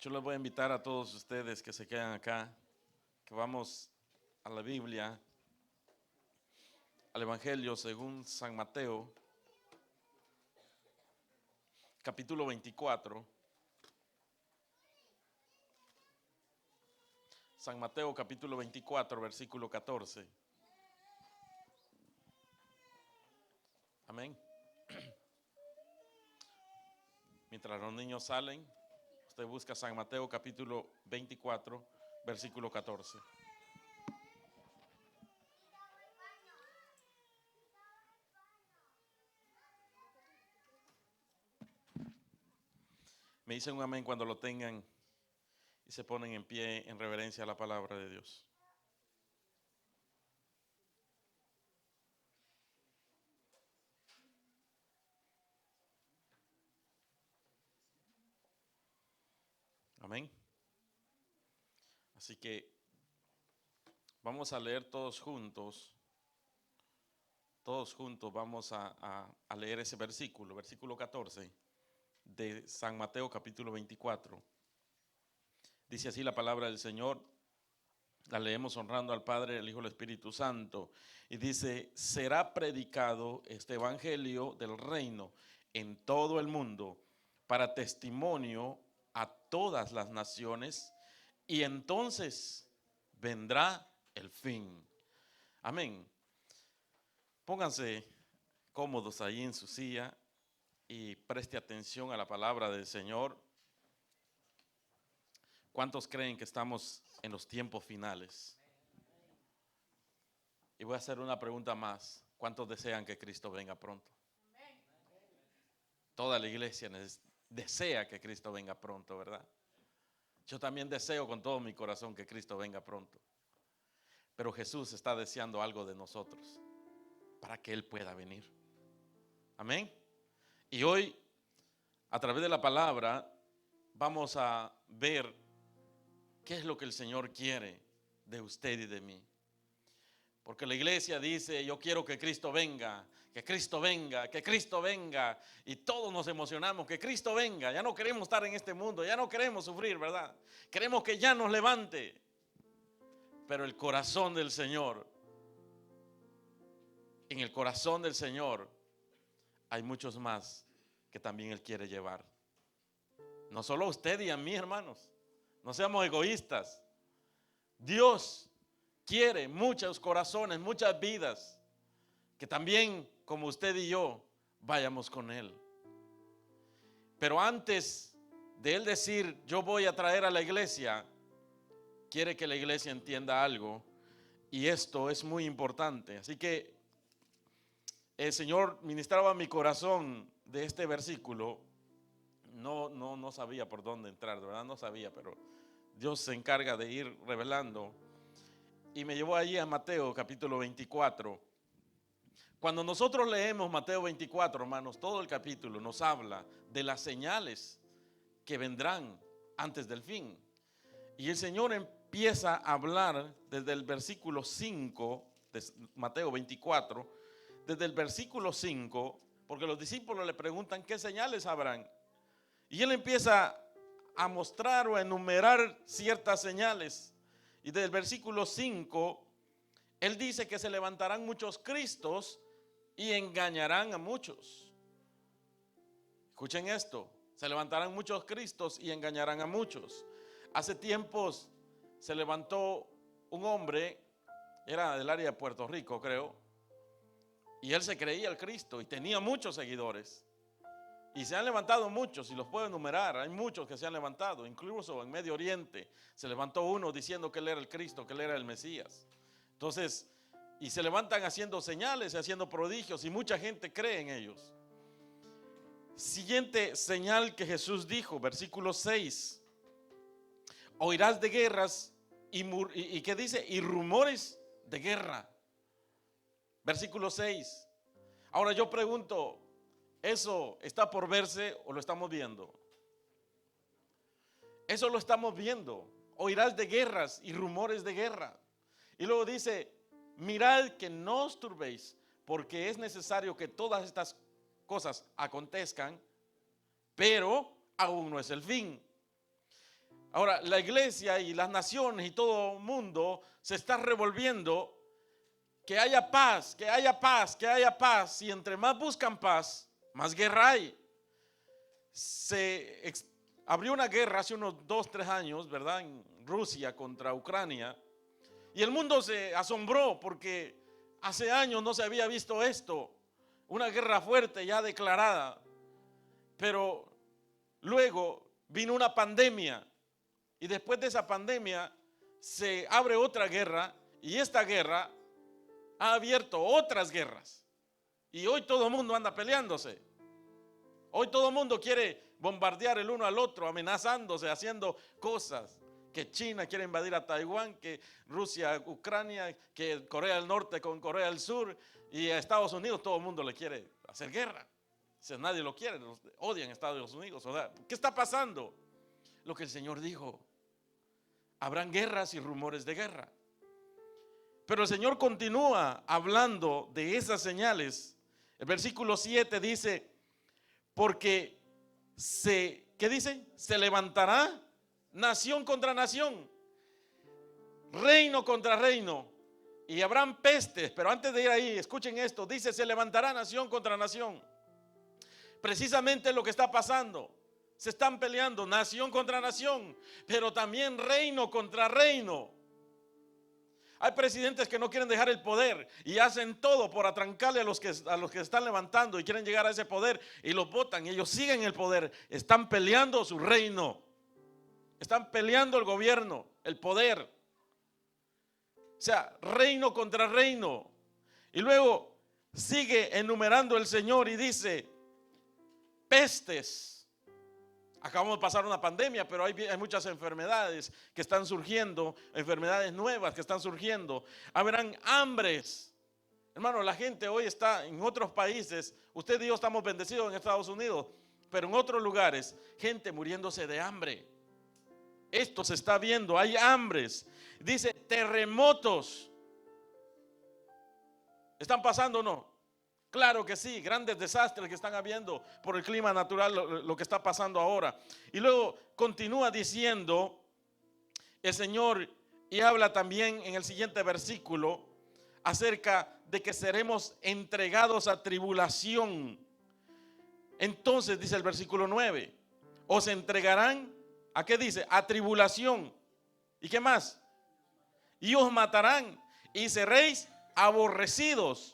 Yo les voy a invitar a todos ustedes que se quedan acá, que vamos a la Biblia, al Evangelio según San Mateo, capítulo 24. San Mateo, capítulo 24, versículo 14. Amén. Mientras los niños salen, usted busca San Mateo, capítulo 24, versículo 14. Me dicen un amén cuando lo tengan y se ponen en pie en reverencia a la palabra de Dios. Amén. Así que vamos a leer todos juntos vamos a leer ese versículo 14 de San Mateo capítulo 24. Dice así la palabra del Señor, la leemos honrando al Padre, al Hijo y al Espíritu Santo. Y dice, será predicado este evangelio del reino en todo el mundo para testimonio a todas las naciones y entonces vendrá el fin. Amén. Pónganse cómodos ahí en su silla y preste atención a la palabra del Señor. ¿Cuántos creen que estamos en los tiempos finales? Y voy a hacer una pregunta más. ¿Cuántos desean que Cristo venga pronto? Toda la iglesia desea que Cristo venga pronto, ¿verdad? Yo también deseo con todo mi corazón que Cristo venga pronto. Pero Jesús está deseando algo de nosotros para que Él pueda venir. Amén. Y hoy, a través de la palabra, vamos a ver qué es lo que el Señor quiere de usted y de mí. Porque la iglesia dice, yo quiero que Cristo venga, que Cristo venga, que Cristo venga. Y todos nos emocionamos, que Cristo venga. Ya no queremos estar en este mundo, ya no queremos sufrir, ¿verdad? Queremos que ya nos levante. Pero el corazón del Señor, en el corazón del Señor, hay muchos más que también Él quiere llevar. No solo a usted y a mí, hermanos. No seamos egoístas. Dios quiere muchos corazones, muchas vidas, que también, como usted y yo, vayamos con Él. Pero antes de Él decir, yo voy a traer a la iglesia, quiere que la iglesia entienda algo. Y esto es muy importante. Así que el Señor ministraba mi corazón de este versículo. No sabía por dónde entrar, de verdad no sabía, pero Dios se encarga de ir revelando. Y me llevó allí a Mateo capítulo 24. Cuando nosotros leemos Mateo 24, hermanos, todo el capítulo nos habla de las señales que vendrán antes del fin. Y el Señor empieza a hablar desde el versículo 5 de Mateo 24, desde el versículo 5, porque los discípulos le preguntan qué señales habrán. Y Él empieza a mostrar o a enumerar ciertas señales. Y desde el versículo 5, Él dice que se levantarán muchos Cristos y engañarán a muchos. Escuchen esto, se levantarán muchos Cristos y engañarán a muchos. Hace tiempos se levantó un hombre, era del área de Puerto Rico, creo, y él se creía el Cristo y tenía muchos seguidores. Y se han levantado muchos, y los puedo enumerar, hay muchos que se han levantado, incluso en Medio Oriente se levantó uno diciendo que él era el Cristo, que él era el Mesías. Entonces, y se levantan haciendo señales y haciendo prodigios, y mucha gente cree en ellos. Siguiente señal que Jesús dijo, versículo 6. Oirás de guerras y ¿qué dice? Y rumores de guerra. Versículo 6. Ahora yo pregunto, ¿eso está por verse o lo estamos viendo? Eso lo estamos viendo. Oirás de guerras y rumores de guerra. Y luego dice, mirad que no os turbéis, porque es necesario que todas estas cosas acontezcan, pero aún no es el fin. Ahora, la iglesia y las naciones y todo el mundo se está revolviendo. Que haya paz, que haya paz, que haya paz. Y entre más buscan paz, más guerra hay. Abrió una guerra hace unos 2-3 años, ¿verdad? En Rusia contra Ucrania. Y el mundo se asombró porque hace años no se había visto esto. Una guerra fuerte ya declarada. Pero luego vino una pandemia. Y después de esa pandemia se abre otra guerra. Y esta guerra ha abierto otras guerras. Y hoy todo el mundo anda peleándose. Hoy todo el mundo quiere bombardear el uno al otro, amenazándose, haciendo cosas. Que China quiere invadir a Taiwán, que Rusia, Ucrania, que Corea del Norte con Corea del Sur, y a Estados Unidos todo el mundo le quiere hacer guerra. Si nadie lo quiere, odian a Estados Unidos. O sea, ¿qué está pasando? Lo que el Señor dijo. Habrán guerras y rumores de guerra. Pero el Señor continúa hablando de esas señales. El versículo 7 dice, porque ¿qué dice? Se levantará nación contra nación, reino contra reino, y habrán pestes. Pero antes de ir ahí, escuchen esto, dice, se levantará nación contra nación. Precisamente lo que está pasando. Se están peleando nación contra nación, pero también reino contra reino. Hay presidentes que no quieren dejar el poder y hacen todo por atrancarle a los que están levantando y quieren llegar a ese poder y los votan y ellos siguen el poder. Están peleando su reino. Están peleando el gobierno, el poder. O sea, reino contra reino. Y luego sigue enumerando el Señor y dice, pestes. Acabamos de pasar una pandemia, pero hay muchas enfermedades que están surgiendo, enfermedades nuevas que están surgiendo. Habrán hambres. Hermano, la gente hoy está en otros países. Usted y yo estamos bendecidos en Estados Unidos, pero en otros lugares, gente muriéndose de hambre. Esto se está viendo, hay hambres. Dice terremotos. ¿Están pasando o no? Claro que sí, grandes desastres que están habiendo por el clima natural, lo que está pasando ahora. Y luego continúa diciendo el Señor y habla también en el siguiente versículo acerca de que seremos entregados a tribulación. Entonces dice el versículo 9, os entregarán, ¿a qué dice? A tribulación. ¿Y qué más? Y os matarán y seréis aborrecidos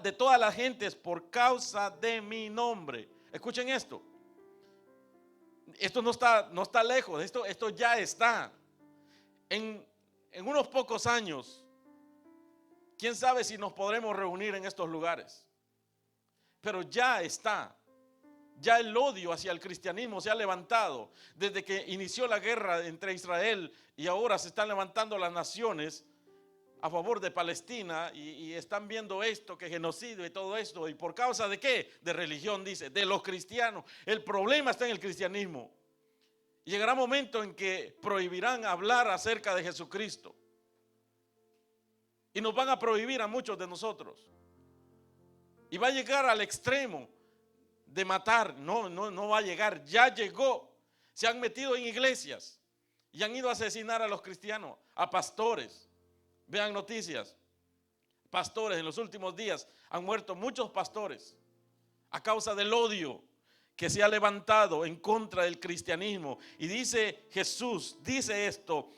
de todas las gentes por causa de mi nombre. Escuchen esto. Esto no está lejos, esto ya está. En unos pocos años, quién sabe si nos podremos reunir en estos lugares. Pero ya está. Ya el odio hacia el cristianismo se ha levantado. Desde que inició la guerra entre Israel y ahora se están levantando las naciones a favor de Palestina y están viendo esto, que genocidio y todo esto. ¿Y por causa de qué? De religión, dice, de los cristianos. El problema está en el cristianismo. Llegará un momento en que prohibirán hablar acerca de Jesucristo. Y nos van a prohibir a muchos de nosotros. Y va a llegar al extremo de matar. No va a llegar, ya llegó. Se han metido en iglesias y han ido a asesinar a los cristianos, a pastores. Vean noticias, pastores en los últimos días han muerto muchos pastores a causa del odio que se ha levantado en contra del cristianismo. Y dice Jesús, dice esto,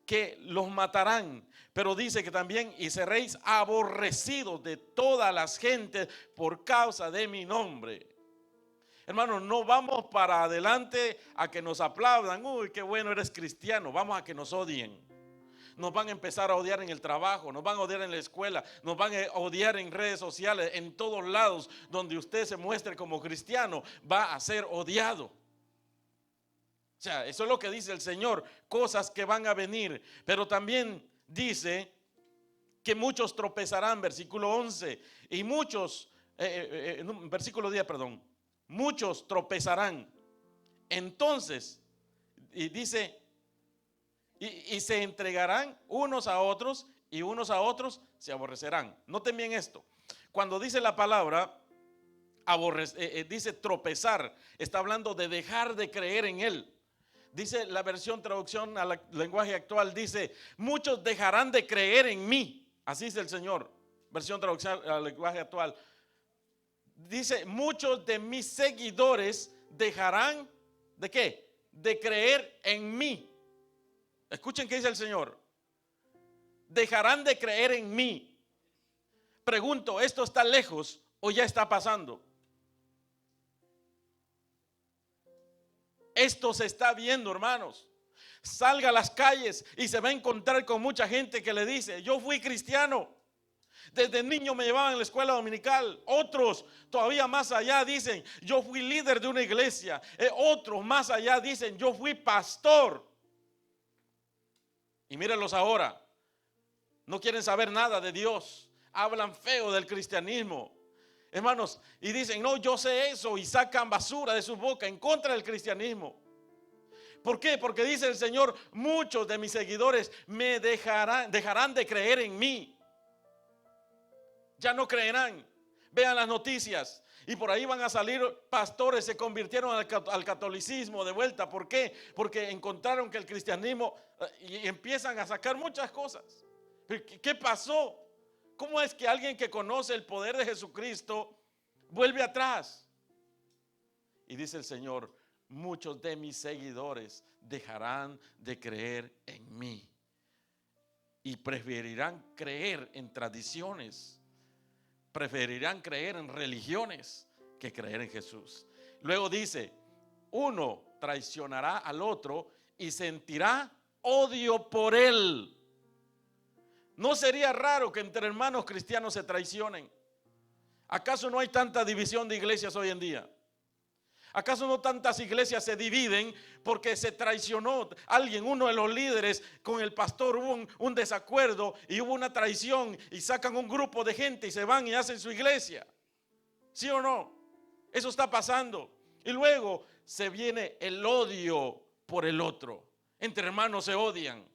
que los matarán, pero dice que también y seréis aborrecidos de todas las gentes por causa de mi nombre. Hermanos, no vamos para adelante a que nos aplaudan, uy, qué bueno eres cristiano, vamos a que nos odien. Nos van a empezar a odiar en el trabajo, nos van a odiar en la escuela, nos van a odiar en redes sociales, en todos lados donde usted se muestre como cristiano, va a ser odiado. O sea, eso es lo que dice el Señor, cosas que van a venir. Pero también dice que muchos tropezarán, versículo 11, y muchos, versículo 10, perdón, muchos tropezarán. Entonces, y dice, y se entregarán unos a otros y unos a otros se aborrecerán. Noten bien esto. Cuando dice la palabra dice tropezar, está hablando de dejar de creer en Él, Dice la versión traducción al lenguaje actual, dice, muchos dejarán de creer en mí. Así dice el Señor, versión traducción al lenguaje actual. Dice, muchos de mis seguidores dejarán, ¿de qué? De creer en mí. Escuchen qué dice el Señor. Dejarán de creer en mí. Pregunto, ¿esto está lejos o ya está pasando? Esto se está viendo, hermanos. Salga a las calles y se va a encontrar con mucha gente que le dice, yo fui cristiano. Desde niño me llevaban a la escuela dominical. Otros todavía más allá dicen, yo fui líder de una iglesia. Otros más allá dicen, yo fui pastor. Y mírenlos ahora. No quieren saber nada de Dios. Hablan feo del cristianismo. Hermanos, y dicen, no, yo sé eso, y sacan basura de su boca en contra del cristianismo. ¿Por qué? Porque dice el Señor, muchos de mis seguidores me dejarán de creer en mí. Ya no creerán. Vean las noticias. Y por ahí van a salir pastores, se convirtieron al catolicismo de vuelta. ¿Por qué? Porque encontraron que el cristianismo, y empiezan a sacar muchas cosas. ¿Qué pasó? ¿Cómo es que alguien que conoce el poder de Jesucristo vuelve atrás? Y dice el Señor, muchos de mis seguidores dejarán de creer en mí y preferirán creer en tradiciones, preferirán creer en religiones que creer en Jesús. Luego dice, uno traicionará al otro y sentirá odio por él. ¿No sería raro que entre hermanos cristianos se traicionen? ¿Acaso no hay tanta división de iglesias hoy en día? ¿Acaso no tantas iglesias se dividen porque se traicionó alguien, uno de los líderes con el pastor? Hubo un desacuerdo y hubo una traición y sacan un grupo de gente y se van y hacen su iglesia. ¿Sí o no? Eso está pasando. Y luego se viene el odio por el otro. Entre hermanos se odian.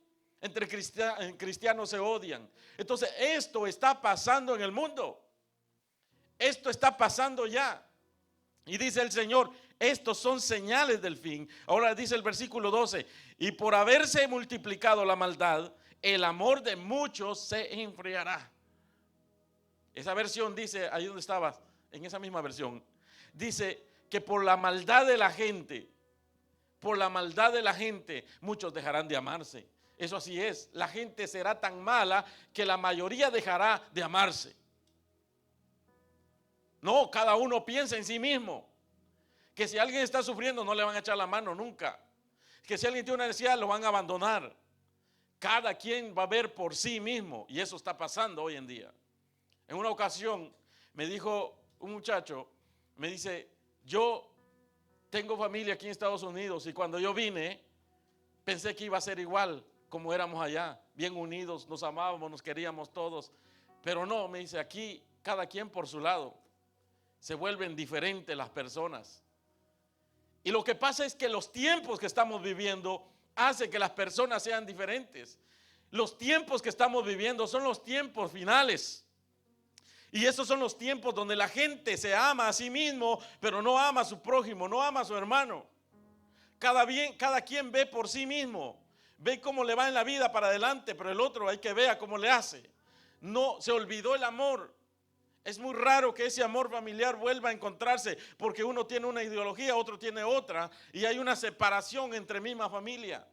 Entre cristianos se odian. Entonces esto está pasando en el mundo. Esto está pasando ya. Y dice el Señor, estos son señales del fin. Ahora dice el versículo 12, y por haberse multiplicado la maldad, el amor de muchos se enfriará. Esa versión dice, ahí donde estabas, en esa misma versión, dice que por la maldad de la gente, muchos dejarán de amarse. Eso así es, la gente será tan mala que la mayoría dejará de amarse. No, cada uno piensa en sí mismo. Que si alguien está sufriendo no le van a echar la mano nunca. Que si alguien tiene una necesidad lo van a abandonar. Cada quien va a ver por sí mismo y eso está pasando hoy en día. En una ocasión me dijo un muchacho, me dice, yo tengo familia aquí en Estados Unidos y cuando yo vine pensé que iba a ser igual como éramos allá, bien unidos, nos amábamos, nos queríamos todos. Pero no, me dice, aquí cada quien por su lado. Se vuelven diferentes las personas. Y lo que pasa es que los tiempos que estamos viviendo hacen que las personas sean diferentes. Los tiempos que estamos viviendo son los tiempos finales. Y esos son los tiempos donde la gente se ama a sí mismo, pero no ama a su prójimo, no ama a su hermano. Cada quien ve por sí mismo. Ve cómo le va en la vida para adelante, pero el otro hay que ver cómo le hace. No, se olvidó el amor. Es muy raro que ese amor familiar vuelva a encontrarse porque uno tiene una ideología, otro tiene otra y hay una separación entre misma familia.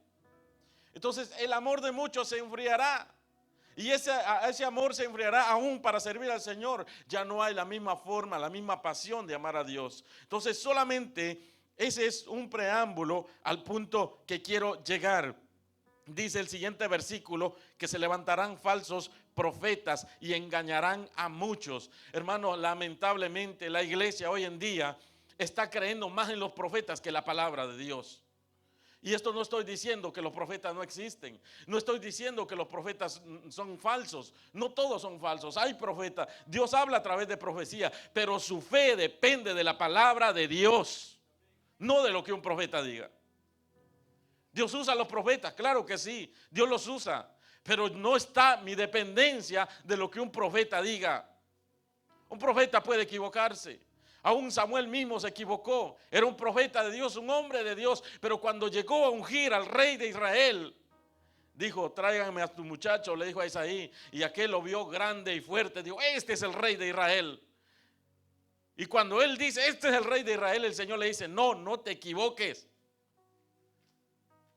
Entonces el amor de muchos se enfriará y ese amor se enfriará aún para servir al Señor. Ya no hay la misma forma, la misma pasión de amar a Dios. Entonces solamente ese es un preámbulo al punto que quiero llegar. Dice el siguiente versículo que se levantarán falsos profetas y engañarán a muchos. Hermano, lamentablemente la iglesia hoy en día está creyendo más en los profetas que la palabra de Dios. Y esto no estoy diciendo que los profetas no existen. No estoy diciendo que los profetas son falsos. No todos son falsos. Hay profetas. Dios habla a través de profecía, pero su fe depende de la palabra de Dios, no de lo que un profeta diga. Dios usa a los profetas, claro que sí, Dios los usa, pero no está mi dependencia de lo que un profeta diga. Un profeta puede equivocarse. Aún Samuel mismo se equivocó. Era un profeta de Dios, un hombre de Dios. Pero cuando llegó a ungir al rey de Israel, dijo: tráiganme a tu muchacho, le dijo a Isaí. Y aquel lo vio grande y fuerte. Dijo: este es el rey de Israel. Y cuando él dice: este es el rey de Israel, el Señor le dice: no, no te equivoques.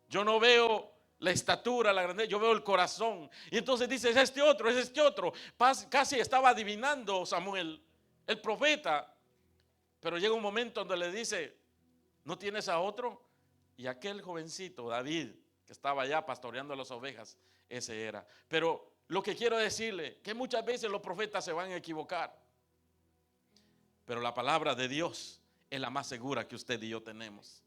Yo no veo la estatura, la grandeza, yo veo el corazón. Y entonces dice: es este otro, es este otro. Casi estaba adivinando Samuel, el profeta. Pero llega un momento donde le dice: ¿no tienes a otro? Y aquel jovencito, David, que estaba allá pastoreando las ovejas, ese era. Pero lo que quiero decirle, que muchas veces los profetas se van a equivocar. Pero la palabra de Dios es la más segura que usted y yo tenemos.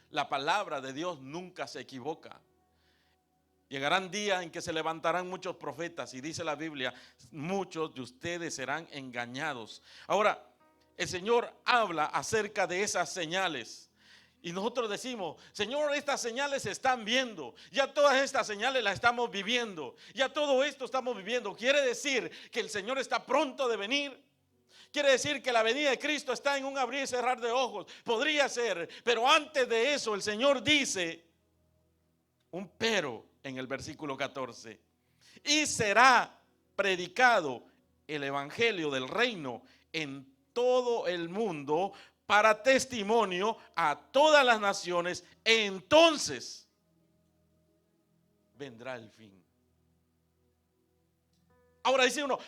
La palabra de Dios nunca se equivoca. Llegarán días en que se levantarán muchos profetas, y dice la Biblia: muchos de ustedes serán engañados. Ahora, el Señor habla acerca de esas señales. Y nosotros decimos: Señor, estas señales se están viendo. Ya todas estas señales las estamos viviendo. Ya todo esto estamos viviendo. Quiere decir que el Señor está pronto de venir. Quiere decir que la venida de Cristo está en un abrir y cerrar de ojos. Podría ser. Pero antes de eso el Señor dice un pero en el versículo 14. Y será predicado el evangelio del reino en todo el mundo para testimonio a todas las naciones. Entonces vendrá el fin. Ahora dice uno: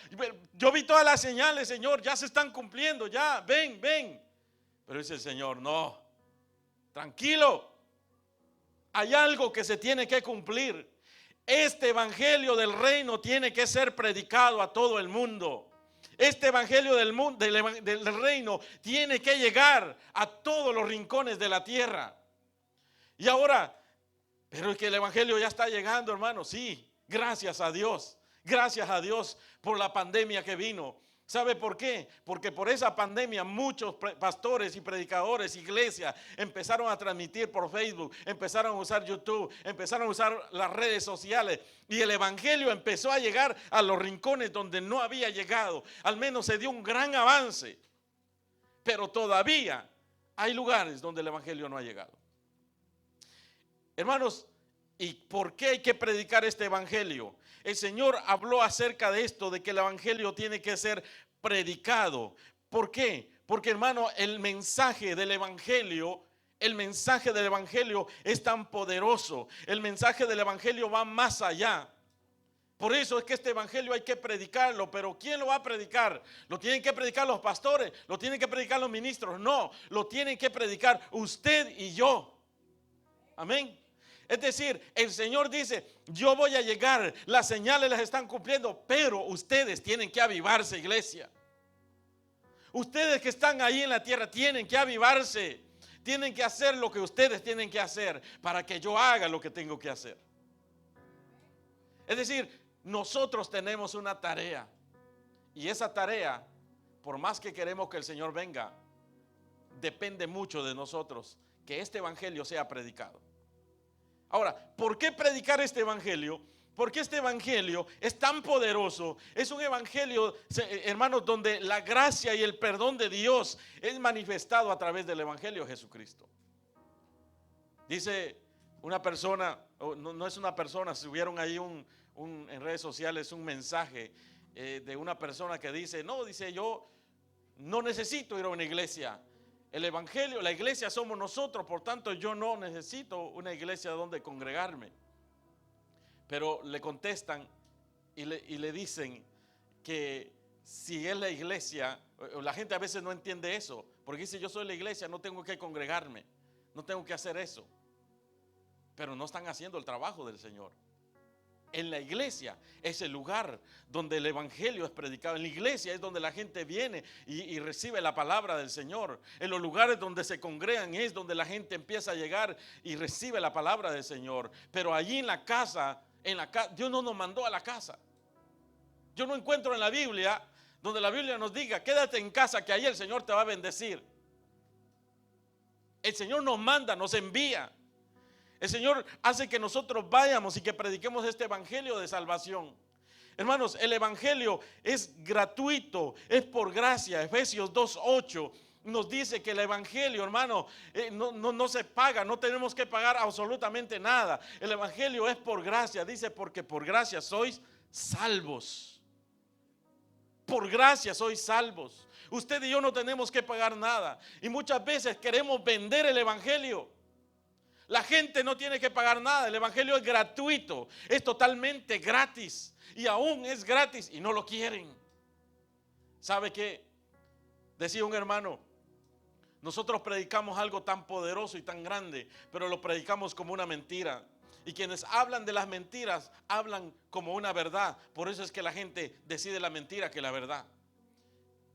yo vi todas las señales, Señor, ya se están cumpliendo, ya, ven. Pero dice el Señor: no, tranquilo, hay algo que se tiene que cumplir. Este evangelio del reino tiene que ser predicado a todo el mundo. Este evangelio del reino tiene que llegar a todos los rincones de la tierra. Y ahora, pero es que el evangelio ya está llegando, hermano. Sí, gracias a Dios. Gracias a Dios por la pandemia que vino. ¿Sabe por qué? Porque por esa pandemia muchos pastores y predicadores, iglesias, empezaron a transmitir por Facebook, empezaron a usar YouTube, empezaron a usar las redes sociales, y el evangelio empezó a llegar a los rincones donde no había llegado. Al menos se dio un gran avance, pero todavía hay lugares donde el evangelio no ha llegado. Hermanos, ¿y por qué hay que predicar este evangelio? El Señor habló acerca de esto, de que el evangelio tiene que ser predicado. ¿Por qué? Porque, hermano, el mensaje del evangelio es tan poderoso. El mensaje del evangelio va más allá. Por eso es que este evangelio hay que predicarlo. Pero ¿quién lo va a predicar? ¿Lo tienen que predicar los pastores? ¿Lo tienen que predicar los ministros? No, lo tienen que predicar usted y yo. Amén. Es decir, el Señor dice: yo voy a llegar, las señales las están cumpliendo, pero ustedes tienen que avivarse, iglesia. Ustedes que están ahí en la tierra tienen que avivarse. Tienen que hacer lo que ustedes tienen que hacer para que yo haga lo que tengo que hacer. Es decir, nosotros tenemos una tarea, y esa tarea, por más que queremos que el Señor venga, depende mucho de nosotros que este evangelio sea predicado. Ahora, ¿por qué predicar este evangelio? Porque este evangelio es tan poderoso. Es un evangelio, hermanos, donde la gracia y el perdón de Dios es manifestado a través del evangelio de Jesucristo. Dice una persona, no es una persona, subieron ahí en redes sociales un mensaje de una persona que dice: no, dice, yo no necesito ir a una iglesia. El evangelio, la iglesia somos nosotros, por tanto yo no necesito una iglesia donde congregarme. Pero le contestan y le dicen que si es la iglesia, la gente a veces no entiende eso, porque dice: yo soy la iglesia, no tengo que congregarme, no tengo que hacer eso. Pero no están haciendo el trabajo del Señor. En la iglesia es el lugar donde el evangelio es predicado. En la iglesia es donde la gente viene y recibe la palabra del Señor. En los lugares donde se congregan es donde la gente empieza a llegar y recibe la palabra del Señor. Pero allí en la casa, Dios no nos mandó a la casa. Yo no encuentro en la Biblia donde la Biblia nos diga: quédate en casa, que ahí el Señor te va a bendecir. El Señor nos manda, nos envía. El Señor hace que nosotros vayamos y que prediquemos este evangelio de salvación. Hermanos, el evangelio es gratuito, es por gracia. Efesios 2:8 nos dice que el evangelio, hermano, no se paga, no tenemos que pagar absolutamente nada. El evangelio es por gracia, dice, porque por gracia sois salvos. Por gracia sois salvos. Usted y yo no tenemos que pagar nada. Y muchas veces queremos vender el evangelio. La gente no tiene que pagar nada. El evangelio es gratuito, es totalmente gratis. Y aún es gratis y no lo quieren. ¿Sabe qué? Decía un hermano, nosotros predicamos algo tan poderoso y tan grande, pero lo predicamos como una mentira. Y quienes hablan de las mentiras, hablan como una verdad. Por eso es que la gente decide la mentira que la verdad.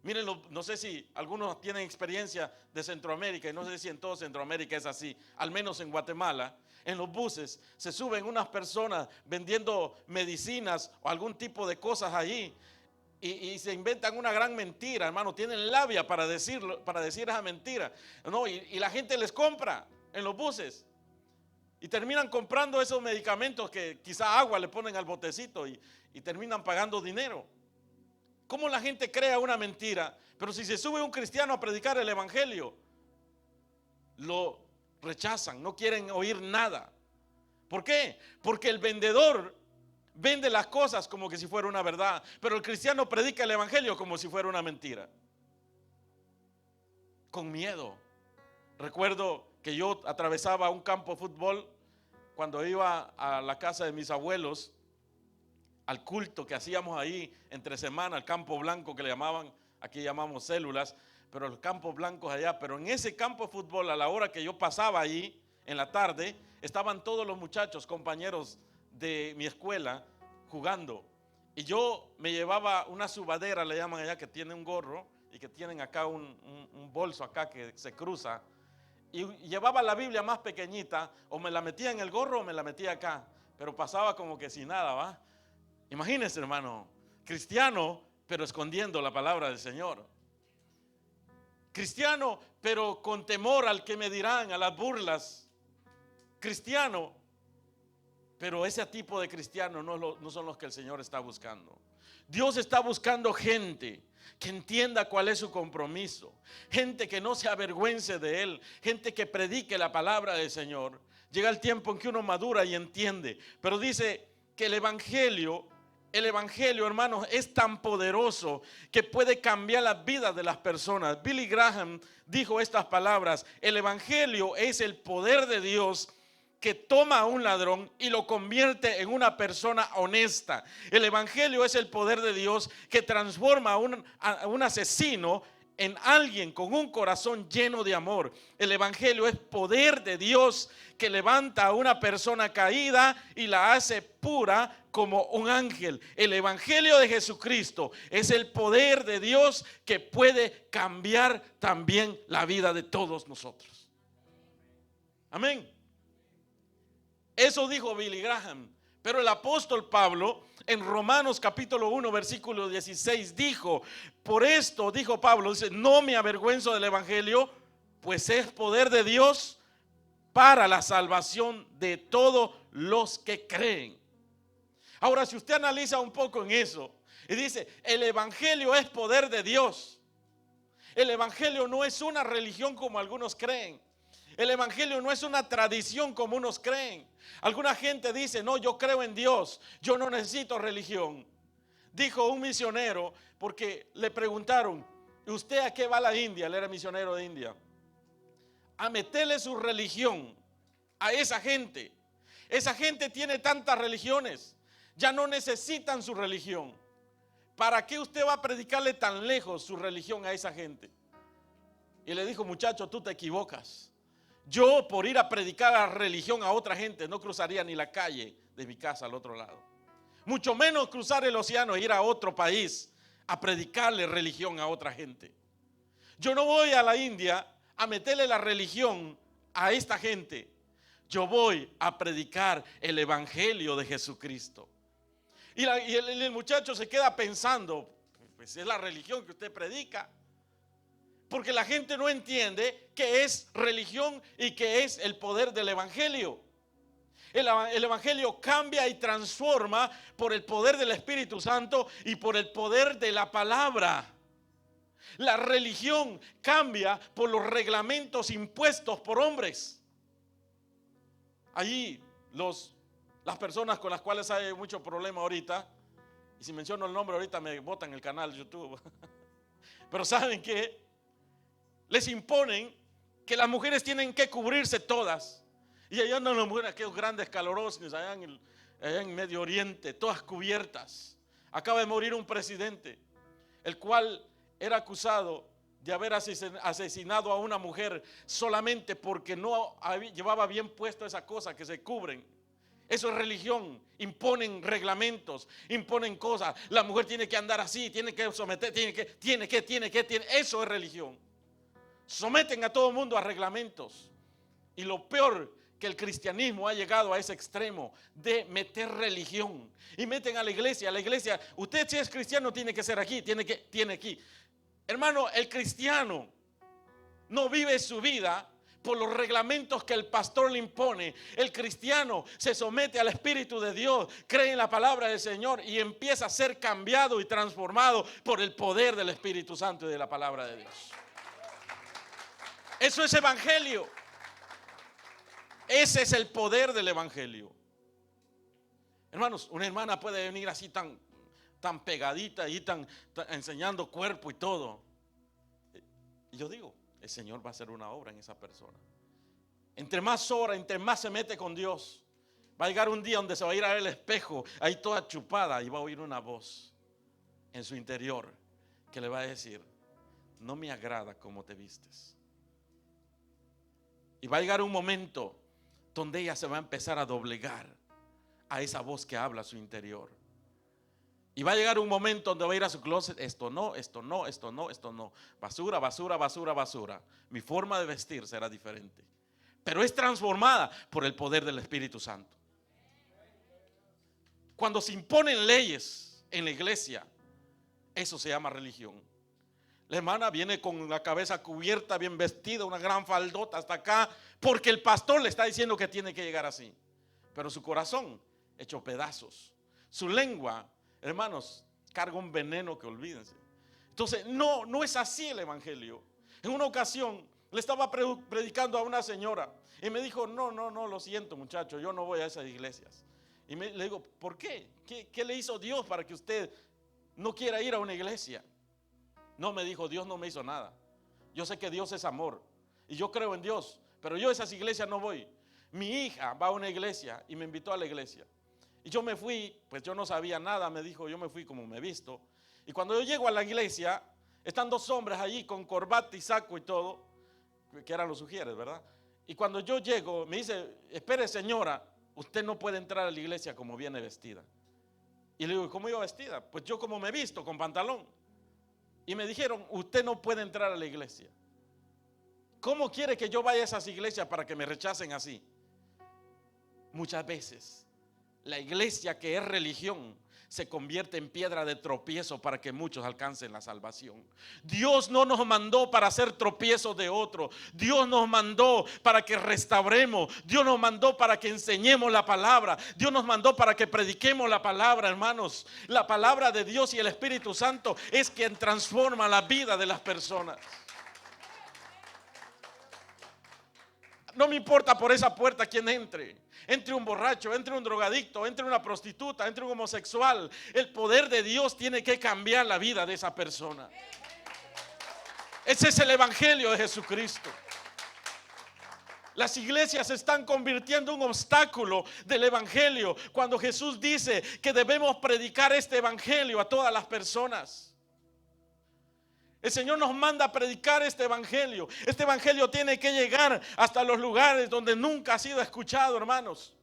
Miren, no sé si algunos tienen experiencia de Centroamérica, y no sé si en todo Centroamérica es así, al menos en Guatemala. En los buses se suben unas personas vendiendo medicinas o algún tipo de cosas allí. Y se inventan una gran mentira, hermano. Tienen labia para decirlo, para decir esa mentira, ¿no? Y la gente les compra en los buses. Y terminan comprando esos medicamentos que quizá agua le ponen al botecito y terminan pagando dinero. ¿Cómo la gente crea una mentira? Pero si se sube un cristiano a predicar el evangelio, lo rechazan, no quieren oír nada. ¿Por qué? Porque el vendedor vende las cosas como que si fuera una verdad, pero el cristiano predica el evangelio como si fuera una mentira. Con miedo. Recuerdo que yo atravesaba un campo de fútbol cuando iba a la casa de mis abuelos, al culto que hacíamos ahí entre semana, al campo blanco que le llamaban, aquí llamamos células, pero los campos blancos allá. Pero en ese campo de fútbol, a la hora que yo pasaba allí, en la tarde, estaban todos los muchachos, compañeros de mi escuela, jugando. Y yo me llevaba una subadera, le llaman allá, que tiene un gorro y que tienen acá un bolso acá que se cruza. Y llevaba la Biblia más pequeñita, o me la metía en el gorro o me la metía acá, pero pasaba como que sin nada, ¿va? Imagínense, hermano, cristiano, pero escondiendo la palabra del Señor. Cristiano, pero con temor al que me dirán, a las burlas. Cristiano, pero ese tipo de cristiano no son los que el Señor está buscando. Dios está buscando gente que entienda cuál es su compromiso, gente que no se avergüence de Él, gente que predique la palabra del Señor. Llega el tiempo en que uno madura y entiende, pero dice que el evangelio, hermanos, es tan poderoso que puede cambiar las vidas de las personas. Billy Graham dijo estas palabras: el evangelio es el poder de Dios que toma a un ladrón y lo convierte en una persona honesta. El evangelio es el poder de Dios que transforma a un asesino en alguien con un corazón lleno de amor. El evangelio es poder de Dios que levanta a una persona caída y la hace pura como un ángel. El evangelio de Jesucristo es el poder de Dios que puede cambiar también la vida de todos nosotros. Amén. Eso dijo Billy Graham. Pero el apóstol Pablo en Romanos capítulo 1 versículo 16 dijo: por esto, dijo Pablo, dice, no me avergüenzo del evangelio, pues es poder de Dios para la salvación de todos los que creen. Ahora, si usted analiza un poco en eso y dice, el evangelio es poder de Dios. El evangelio no es una religión como algunos creen. El evangelio no es una tradición como unos creen. Alguna gente dice, no, yo creo en Dios, yo no necesito religión. Dijo un misionero, porque le preguntaron, ¿usted a qué va a la India? Él era misionero de India. A meterle su religión a esa gente. Esa gente tiene tantas religiones, ya no necesitan su religión. ¿Para qué usted va a predicarle tan lejos su religión a esa gente? Y le dijo, muchacho, tú te equivocas. Yo, por ir a predicar la religión a otra gente, no cruzaría ni la calle de mi casa al otro lado. Mucho menos cruzar el océano e ir a otro país a predicarle religión a otra gente. Yo no voy a la India a meterle la religión a esta gente. Yo voy a predicar el evangelio de Jesucristo. Y el muchacho se queda pensando, pues es la religión que usted predica. Porque la gente no entiende qué es religión y qué es el poder del evangelio. El evangelio cambia y transforma por el poder del Espíritu Santo y por el poder de la palabra. La religión cambia por los reglamentos impuestos por hombres. Allí las personas con las cuales hay mucho problema ahorita, y si menciono el nombre ahorita me botan el canal de YouTube, pero ¿saben qué? Les imponen que las mujeres tienen que cubrirse todas. Y allá andan las mujeres, aquellos grandes calorosos allá en Medio Oriente, todas cubiertas. Acaba de morir un presidente, el cual era acusado de haber asesinado a una mujer solamente porque no llevaba bien puesto esa cosa que se cubren. Eso es religión. Imponen reglamentos, imponen cosas. La mujer tiene que andar así, tiene que someter, tiene que. Eso es religión. Someten a todo el mundo a reglamentos. Y lo peor, que el cristianismo ha llegado a ese extremo de meter religión. Y meten a la iglesia. Usted si es cristiano tiene que ser aquí, tiene aquí. Hermano, el cristiano no vive su vida por los reglamentos que el pastor le impone. El cristiano se somete al Espíritu de Dios, cree en la palabra del Señor y empieza a ser cambiado y transformado por el poder del Espíritu Santo y de la palabra de Dios. Eso es evangelio. Ese es el poder del evangelio. Hermanos, una hermana puede venir así tan pegadita y tan enseñando cuerpo y todo. Y yo digo, el Señor va a hacer una obra en esa persona. Entre más ora, entre más se mete con Dios, va a llegar un día donde se va a ir a ver el espejo, ahí toda chupada, y va a oír una voz en su interior que le va a decir: no me agrada cómo te vistes. Y va a llegar un momento donde ella se va a empezar a doblegar a esa voz que habla a su interior. Y va a llegar un momento donde va a ir a su closet: esto no, esto no, esto no, esto no. Basura, basura, basura, basura. Mi forma de vestir será diferente. Pero es transformada por el poder del Espíritu Santo. Cuando se imponen leyes en la iglesia, eso se llama religión. La hermana viene con la cabeza cubierta, bien vestida, una gran faldota hasta acá, porque el pastor le está diciendo que tiene que llegar así. Pero su corazón hecho pedazos. Su lengua, hermanos, carga un veneno que olvídense. Entonces, no es así el evangelio. En una ocasión le estaba predicando a una señora y me dijo: no, lo siento, muchacho, yo no voy a esas iglesias. Y le digo: ¿por qué? ¿Qué le hizo Dios para que usted no quiera ir a una iglesia? No, me dijo: Dios no me hizo nada. Yo sé que Dios es amor y yo creo en Dios, pero yo a esas iglesias no voy. Mi hija va a una iglesia y me invitó a la iglesia. Y yo me fui, pues yo no sabía nada, me dijo, yo me fui como me he visto. Y cuando yo llego a la iglesia, están dos hombres allí con corbata y saco y todo, que eran los sugieres, ¿verdad? Y cuando yo llego, me dice: espere, señora, usted no puede entrar a la iglesia como viene vestida. Y le digo: ¿cómo iba vestida? Pues yo como me he visto, con pantalón. Y me dijeron: usted no puede entrar a la iglesia. ¿Cómo quiere que yo vaya a esas iglesias para que me rechacen así? Muchas veces la iglesia, que es religión, se convierte en piedra de tropiezo para que muchos alcancen la salvación. Dios no nos mandó para hacer tropiezos de otros. Dios nos mandó para que restauremos. Dios nos mandó para que enseñemos la palabra. Dios nos mandó para que prediquemos la palabra, hermanos. La palabra de Dios y el Espíritu Santo es quien transforma la vida de las personas. No me importa por esa puerta quién entre. Entre un borracho, entre un drogadicto, entre una prostituta, entre un homosexual. El poder de Dios tiene que cambiar la vida de esa persona. Ese es el evangelio de Jesucristo. Las iglesias se están convirtiendo en un obstáculo del evangelio, cuando Jesús dice que debemos predicar este evangelio a todas las personas. El Señor nos manda a predicar este evangelio. Este evangelio tiene que llegar hasta los lugares donde nunca ha sido escuchado, hermanos.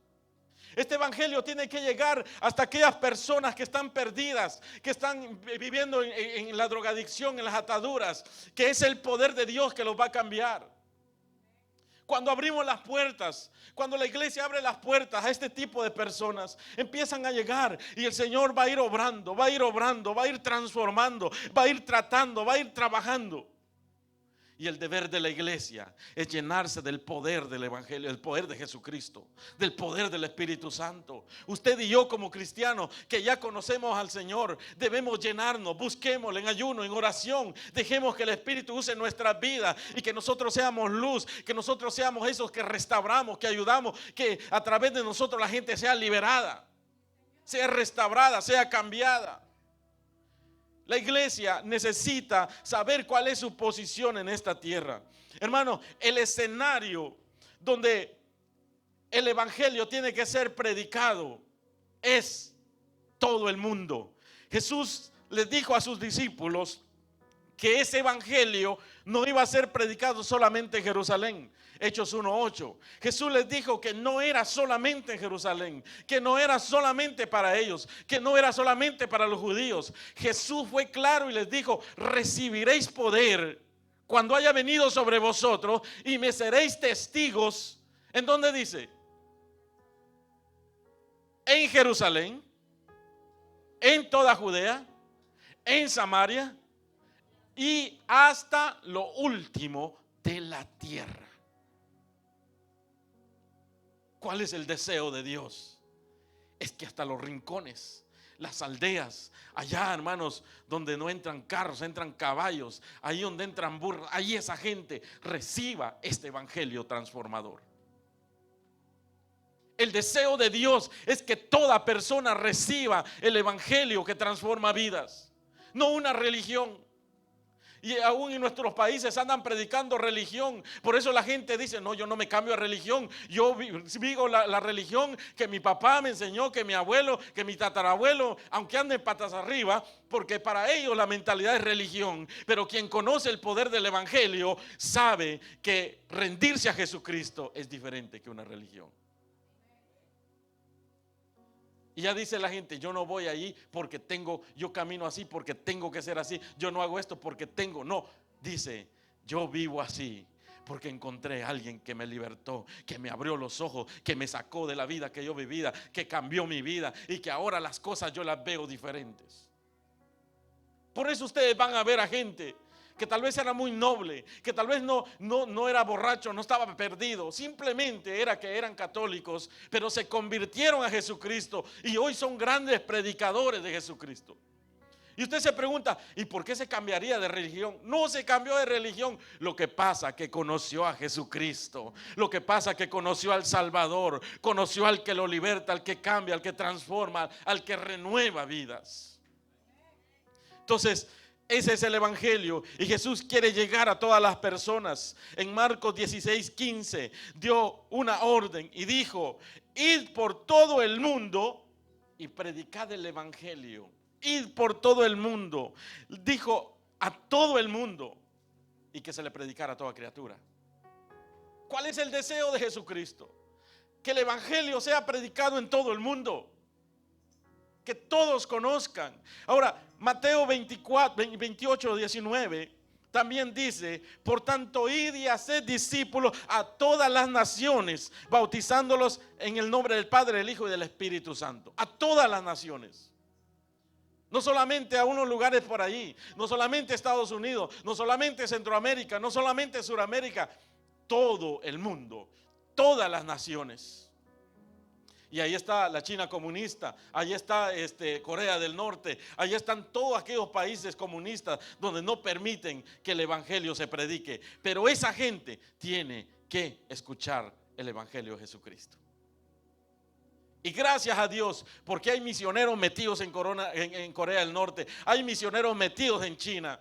Este evangelio tiene que llegar hasta aquellas personas que están perdidas, que están viviendo en la drogadicción, en las ataduras, que es el poder de Dios que los va a cambiar. Cuando abrimos las puertas, cuando la iglesia abre las puertas a este tipo de personas, empiezan a llegar y el Señor va a ir obrando, va a ir transformando, va a ir tratando, va a ir trabajando. Y el deber de la iglesia es llenarse del poder del evangelio, del poder de Jesucristo, del poder del Espíritu Santo. Usted y yo como cristianos que ya conocemos al Señor, debemos llenarnos, busquémosle en ayuno, en oración. Dejemos que el Espíritu use nuestras vidas y que nosotros seamos luz, que nosotros seamos esos que restauramos, que ayudamos, que a través de nosotros la gente sea liberada, sea restaurada, sea cambiada. La iglesia necesita saber cuál es su posición en esta tierra. Hermano, el escenario donde el evangelio tiene que ser predicado es todo el mundo. Jesús les dijo a sus discípulos que ese evangelio no iba a ser predicado solamente en Jerusalén. Hechos 1:8. Jesús les dijo que no era solamente en Jerusalén, que no era solamente para ellos, que no era solamente para los judíos. Jesús fue claro y les dijo: recibiréis poder cuando haya venido sobre vosotros y me seréis testigos. ¿En dónde dice? En Jerusalén, en toda Judea, en Samaria y hasta lo último de la tierra. ¿Cuál es el deseo de Dios? Es que hasta los rincones, las aldeas, allá, hermanos, donde no entran carros, entran caballos, ahí donde entran burros, ahí esa gente reciba este evangelio transformador. El deseo de Dios es que toda persona reciba el evangelio que transforma vidas, no una religión. Y aún en nuestros países andan predicando religión. Por eso la gente dice: no, yo no me cambio a religión. Yo vivo la religión que mi papá me enseñó, que mi abuelo, que mi tatarabuelo, aunque anden patas arriba, porque para ellos la mentalidad es religión. Pero quien conoce el poder del evangelio sabe que rendirse a Jesucristo es diferente que una religión. Y ya dice la gente: yo no voy allí porque tengo, yo camino así porque tengo que ser así, yo no hago esto porque tengo. No, dice: yo vivo así porque encontré a alguien que me libertó, que me abrió los ojos, que me sacó de la vida que yo vivía, que cambió mi vida y que ahora las cosas yo las veo diferentes. Por eso ustedes van a ver a gente que tal vez era muy noble, que tal vez no era borracho, no estaba perdido, simplemente era que eran católicos, pero se convirtieron a Jesucristo y hoy son grandes predicadores de Jesucristo. Y usted se pregunta: ¿y por qué se cambiaría de religión? No se cambió de religión. Lo que pasa es que conoció a Jesucristo. Lo que pasa es que conoció al Salvador, conoció al que lo liberta, al que cambia, al que transforma, al que renueva vidas. Entonces, ese es el evangelio y Jesús quiere llegar a todas las personas. En Marcos 16:15 dio una orden y dijo: id por todo el mundo y predicad el evangelio. Id por todo el mundo. Dijo a todo el mundo, y que se le predicara a toda criatura. ¿Cuál es el deseo de Jesucristo? Que el evangelio sea predicado en todo el mundo, que todos conozcan. Ahora, Mateo 28:19 también dice: por tanto, id y haced discípulos a todas las naciones, bautizándolos en el nombre del Padre, del Hijo y del Espíritu Santo. A todas las naciones. No solamente a unos lugares por allí, no solamente Estados Unidos, no solamente Centroamérica, no solamente Suramérica, todo el mundo, todas las naciones. Y ahí está la China comunista, ahí está Corea del Norte, ahí están todos aquellos países comunistas donde no permiten que el evangelio se predique. Pero esa gente tiene que escuchar el evangelio de Jesucristo. Y gracias a Dios, porque hay misioneros metidos en Corea del Norte, hay misioneros metidos en China,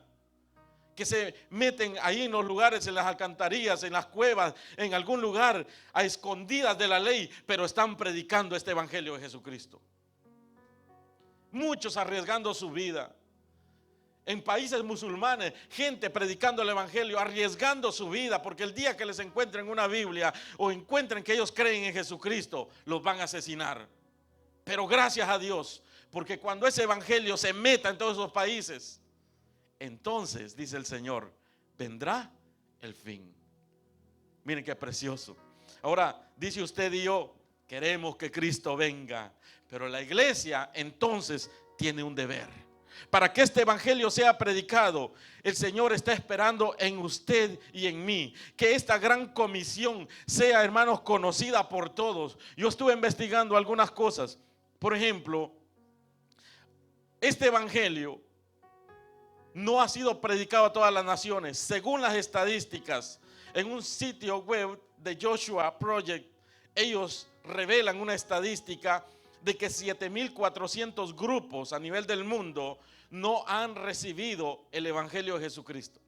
que se meten ahí en los lugares, en las alcantarillas, en las cuevas, en algún lugar, a escondidas de la ley, pero están predicando este evangelio de Jesucristo. Muchos arriesgando su vida. En países musulmanes, gente predicando el evangelio, arriesgando su vida, porque el día que les encuentren una Biblia o encuentren que ellos creen en Jesucristo, los van a asesinar. Pero gracias a Dios, porque cuando ese evangelio se meta en todos esos países, entonces, dice el Señor, vendrá el fin. Miren qué precioso. Ahora, dice usted y yo, queremos que Cristo venga, pero la iglesia entonces tiene un deber. Para que este evangelio sea predicado, el Señor está esperando en usted y en mí. Que esta gran comisión sea, hermanos, conocida por todos. Yo estuve investigando algunas cosas. Por ejemplo, este evangelio no ha sido predicado a todas las naciones. Según las estadísticas, en un sitio web de Joshua Project, ellos revelan una estadística de que 7,400 grupos a nivel del mundo no han recibido el evangelio de Jesucristo.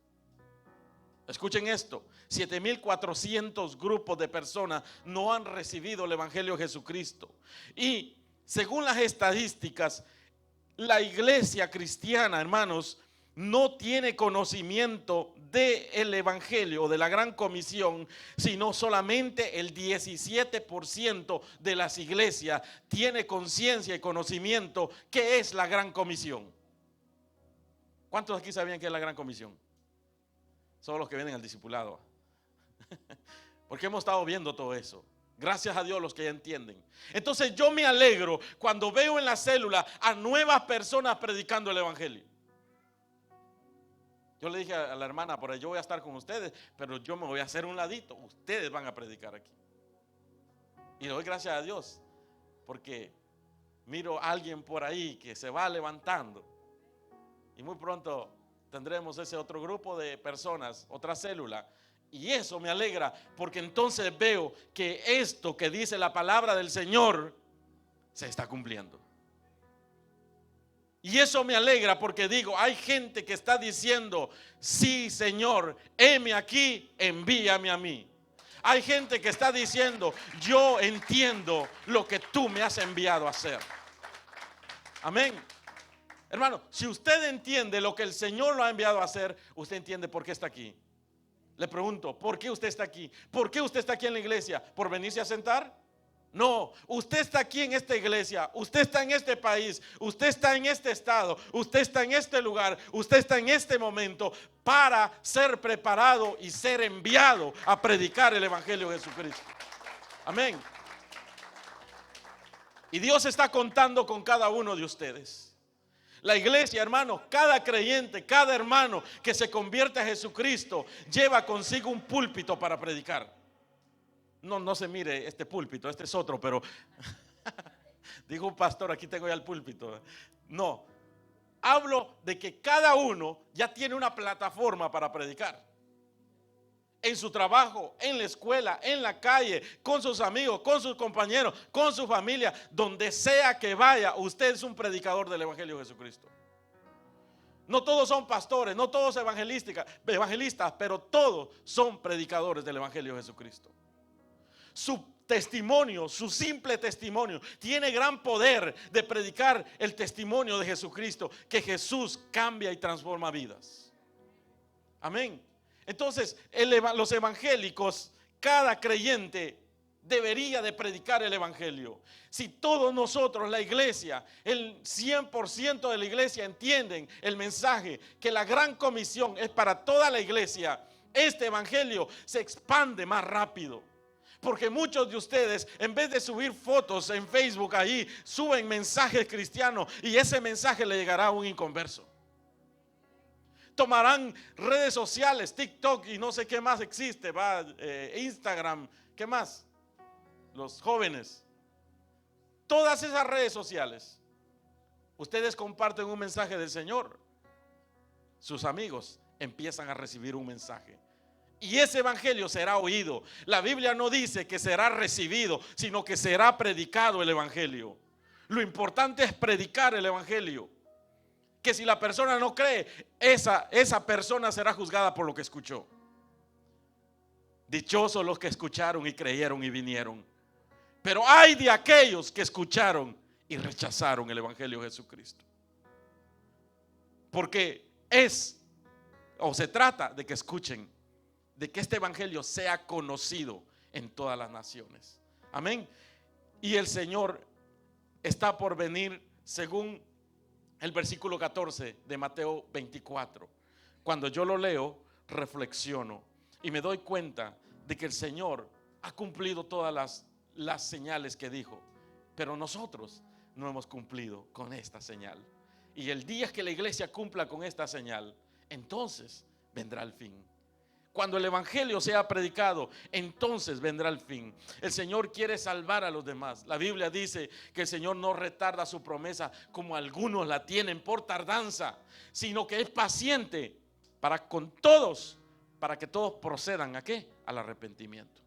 Escuchen esto: 7,400 grupos de personas no han recibido el evangelio de Jesucristo. Y según las estadísticas, la iglesia cristiana, hermanos, no tiene conocimiento del evangelio, de la gran comisión, sino solamente el 17% de las iglesias tiene conciencia y conocimiento que es la gran comisión. ¿Cuántos aquí sabían que es la gran comisión? Solo los que vienen al discipulado. Porque hemos estado viendo todo eso. Gracias a Dios los que ya entienden. Entonces yo me alegro cuando veo en la célula a nuevas personas predicando el evangelio. Yo le dije a la hermana, por ahí, yo voy a estar con ustedes, pero yo me voy a hacer un ladito. Ustedes van a predicar aquí. Y le doy gracias a Dios, porque miro a alguien por ahí que se va levantando. Y muy pronto tendremos ese otro grupo de personas, otra célula. Y eso me alegra, porque entonces veo que esto que dice la palabra del Señor se está cumpliendo. Y eso me alegra, porque digo, hay gente que está diciendo: sí, Señor, heme aquí, envíame a mí. Hay gente que está diciendo: yo entiendo lo que tú me has enviado a hacer. Amén. Hermano, si usted entiende lo que el Señor lo ha enviado a hacer, usted entiende por qué está aquí. Le pregunto, ¿por qué usted está aquí? ¿Por qué usted está aquí en la iglesia? ¿Por venirse a sentar? No, usted está aquí en esta iglesia, usted está en este país, usted está en este estado, usted está en este lugar, usted está en este momento para ser preparado y ser enviado a predicar el evangelio de Jesucristo. Amén. Y Dios está contando con cada uno de ustedes. La iglesia, hermano, cada creyente, cada hermano que se convierte a Jesucristo lleva consigo un púlpito para predicar. No se mire este púlpito, este es otro, pero dijo un pastor, aquí tengo ya el púlpito. No, hablo de que cada uno ya tiene una plataforma para predicar. En su trabajo, en la escuela, en la calle, con sus amigos, con sus compañeros, con su familia, donde sea que vaya, usted es un predicador del evangelio de Jesucristo. No todos son pastores, no todos evangelistas, pero todos son predicadores del evangelio de Jesucristo. Su testimonio, su simple testimonio, tiene gran poder de predicar el testimonio de Jesucristo, que Jesús cambia y transforma vidas. Amén. Entonces, los evangélicos, cada creyente debería de predicar el evangelio. Si todos nosotros, la iglesia, el 100% de la iglesia entienden el mensaje, que la gran comisión es para toda la iglesia, este evangelio se expande más rápido. Porque muchos de ustedes, en vez de subir fotos en Facebook, ahí suben mensajes cristianos y ese mensaje le llegará a un inconverso. Tomarán redes sociales, TikTok y no sé qué más existe, Instagram, ¿qué más? Los jóvenes. Todas esas redes sociales, ustedes comparten un mensaje del Señor. Sus amigos empiezan a recibir un mensaje. Y ese evangelio será oído. La Biblia no dice que será recibido, sino que será predicado el evangelio. Lo importante es predicar el evangelio. Que si la persona no cree, esa persona será juzgada por lo que escuchó. Dichosos los que escucharon y creyeron y vinieron. Pero hay de aquellos que escucharon y rechazaron el evangelio de Jesucristo. Porque se trata de que escuchen, de que este evangelio sea conocido en todas las naciones. Amén. Y el Señor está por venir, según el versículo 14 de Mateo 24. Cuando yo lo leo, reflexiono y me doy cuenta de que el Señor ha cumplido todas las señales que dijo, pero nosotros no hemos cumplido con esta señal. Y el día que la iglesia cumpla con esta señal, entonces vendrá el fin. Cuando el evangelio sea predicado, entonces vendrá el fin. El Señor quiere salvar a los demás. La Biblia dice que el Señor no retarda su promesa como algunos la tienen por tardanza, sino que es paciente para con todos, para que todos procedan ¿a qué? Al arrepentimiento.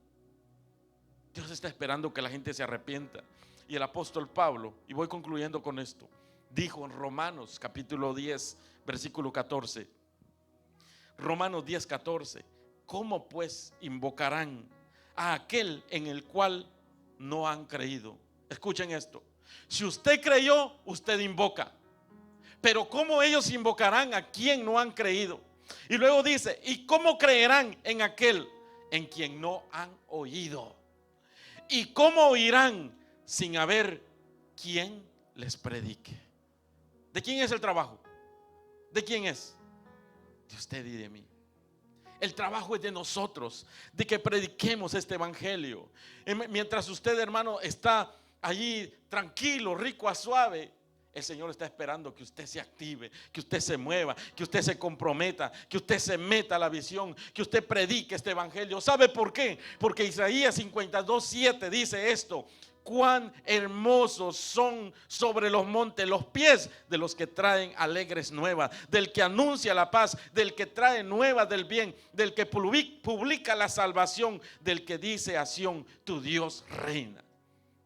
Dios está esperando que la gente se arrepienta. Y el apóstol Pablo, y voy concluyendo con esto, dijo en Romanos capítulo 10, versículo 14. Romanos 10, 14. ¿Cómo pues invocarán a aquel en el cual no han creído? Escuchen esto. Si usted creyó, usted invoca. Pero ¿cómo ellos invocarán a quien no han creído? Y luego dice, ¿y cómo creerán en aquel en quien no han oído? ¿Y cómo oirán sin haber quien les predique? ¿De quién es el trabajo? ¿De quién es? De usted y de mí. El trabajo es de nosotros, de que prediquemos este evangelio. Mientras usted, hermano, está allí tranquilo, rico, suave, el Señor está esperando que usted se active, que usted se mueva, que usted se comprometa, que usted se meta a la visión, que usted predique este evangelio. ¿Sabe por qué? Porque Isaías 52:7 dice esto: cuán hermosos son sobre los montes los pies de los que traen alegres nuevas, del que anuncia la paz, del que trae nuevas del bien, del que publica la salvación, del que dice a Sión, tu Dios reina.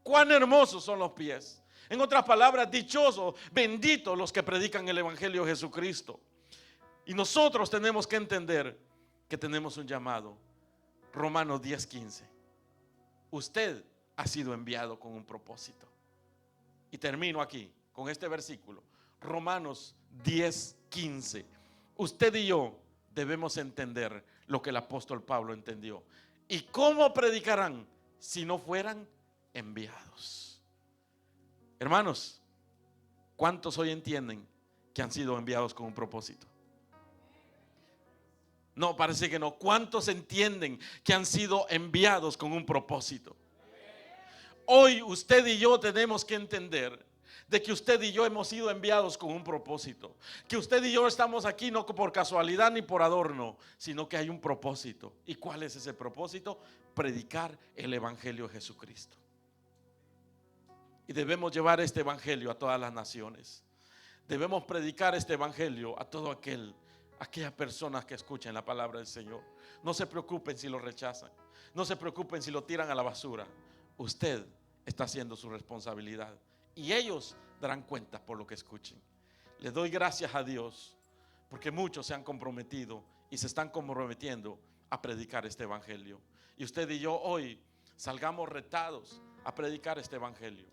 Cuán hermosos son los pies. En otras palabras, dichosos, benditos los que predican el evangelio de Jesucristo. Y nosotros tenemos que entender que tenemos un llamado. Romanos 10:15. Usted ha sido enviado con un propósito. Y termino aquí con este versículo. Romanos 10:15. Usted y yo debemos entender lo que el apóstol Pablo entendió. ¿Y cómo predicarán si no fueran enviados? Hermanos, ¿cuántos hoy entienden que han sido enviados con un propósito? No, parece que no. ¿Cuántos entienden que han sido enviados con un propósito? Hoy usted y yo tenemos que entender de que usted y yo hemos sido enviados con un propósito. Que usted y yo estamos aquí no por casualidad ni por adorno, sino que hay un propósito. ¿Y cuál es ese propósito? Predicar el evangelio de Jesucristo. Y debemos llevar este evangelio a todas las naciones. Debemos predicar este evangelio a todo aquellas personas que escuchen la palabra del Señor. No se preocupen si lo rechazan. No se preocupen si lo tiran a la basura. Usted está haciendo su responsabilidad y ellos darán cuenta por lo que escuchen. Le doy gracias a Dios porque muchos se han comprometido y se están comprometiendo a predicar este evangelio. Y usted y yo hoy salgamos retados a predicar este evangelio.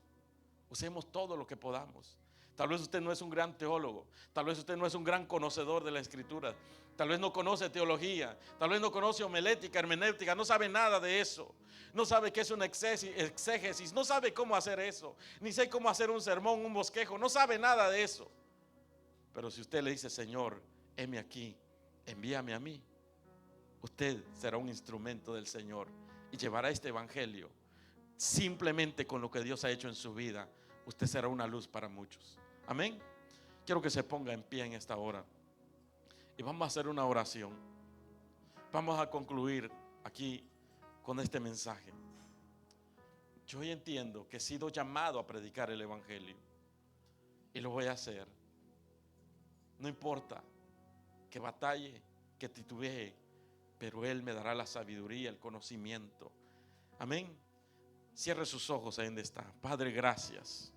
Usemos todo lo que podamos. Tal vez usted no es un gran teólogo, tal vez usted no es un gran conocedor de la escritura, tal vez no conoce teología, tal vez no conoce homilética, hermenéutica, no sabe nada de eso, no sabe qué es una exégesis, no sabe cómo hacer eso, ni sé cómo hacer un sermón, un bosquejo, no sabe nada de eso. Pero si usted le dice, Señor, heme aquí, envíame a mí, usted será un instrumento del Señor y llevará este evangelio. Simplemente con lo que Dios ha hecho en su vida, usted será una luz para muchos. Amén. Quiero que se ponga en pie en esta hora y vamos a hacer una oración. Vamos a concluir aquí con este mensaje. Yo hoy entiendo que he sido llamado a predicar el evangelio y lo voy a hacer. No importa que batalle, que titubee, pero Él me dará la sabiduría, el conocimiento. Amén. Cierre sus ojos ahí donde está. Padre, gracias.